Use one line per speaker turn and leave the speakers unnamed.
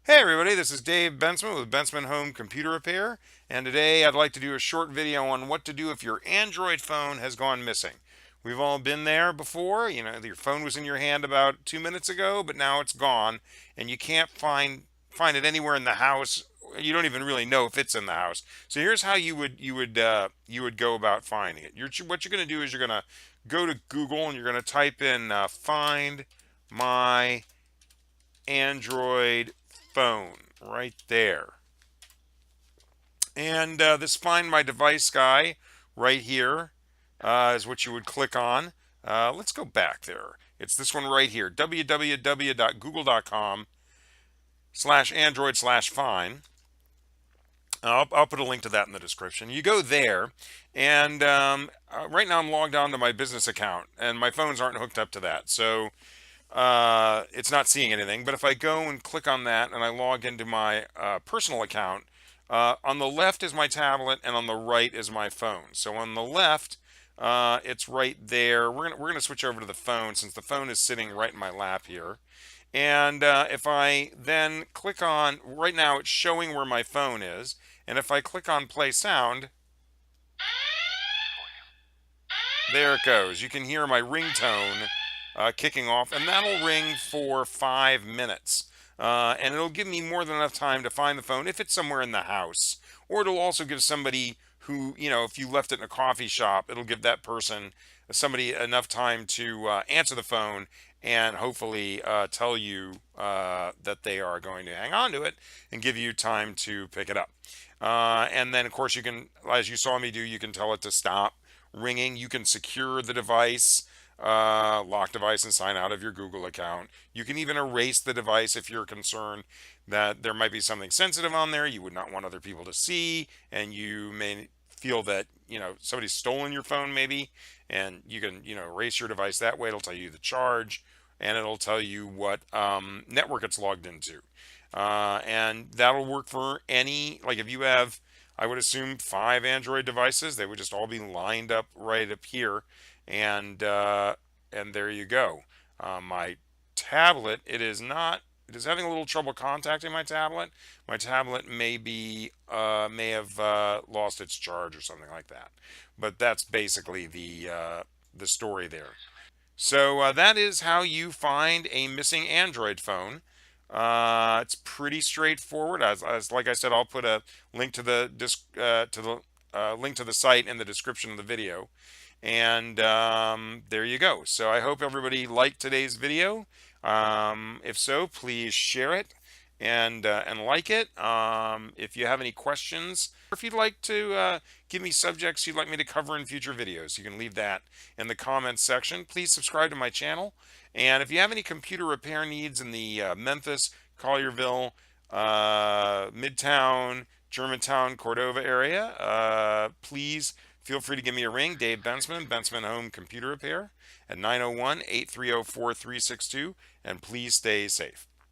Hey everybody, this is Dave Bensman with Bensman Home Computer Repair, and today I'd like to do a short video on what to do if your Android phone has gone missing. We've all been there before, your phone was in your hand about 2 minutes ago, but now it's gone, and you can't find it anywhere in the house. You don't even really know if it's in the house. So here's how you would go about finding it. What you're going to do is you're going to go to Google and you're going to type in find my Android phone right there. And this Find My Device guy right here is what you would click on. Let's go back there. It's this one right here, www.google.com/android/find. I'll put a link to that in the description. You go there, and right now I'm logged on to my business account, and my phones aren't hooked up to that. So it's not seeing anything. But if I go and click on that and I log into my personal account, on the left is my tablet and on the right is my phone. So on the left, it's right there. We're gonna switch over to the phone since the phone is sitting right in my lap here. And if I then click on, right now it's showing where my phone is. And if I click on play sound, there it goes. You can hear my ringtone kicking off, and that'll ring for 5 minutes. And it'll give me more than enough time to find the phone if it's somewhere in the house. Or it'll also give somebody who, if you left it in a coffee shop, it'll give that person, somebody, enough time to answer the phone and hopefully tell you that they are going to hang on to it and give you time to pick it up. And then, of course, you can, as you saw me do, you can tell it to stop ringing. You can secure the device, lock device, and sign out of your Google account. You can even erase the device if you're concerned that there might be something sensitive on there you would not want other people to see, and you may feel that somebody's stolen your phone maybe, and you can erase your device that way. It'll tell you the charge, and it'll tell you what network it's logged into. And that'll work for any, like if you have, I would assume 5 Android devices, they would just all be lined up right up here, and there you go. My tablet, it is having a little trouble contacting my tablet. My tablet may have lost its charge or something like that. But that's basically the story there. So that is how you find a missing Android phone. It's pretty straightforward. As like I said, I'll put a link to the link to the site in the description of the video. And there you go. So I hope everybody liked today's video. If so, please share it and like it. If you have any questions, or if you'd like to give me subjects you'd like me to cover in future videos, you can leave that in the comments section. Please subscribe to my channel. And if you have any computer repair needs in the Memphis, Collierville, Midtown, Germantown, Cordova area, please feel free to give me a ring. Dave Bensman, Bensman Home Computer Repair at 901-830-4362. And please stay safe.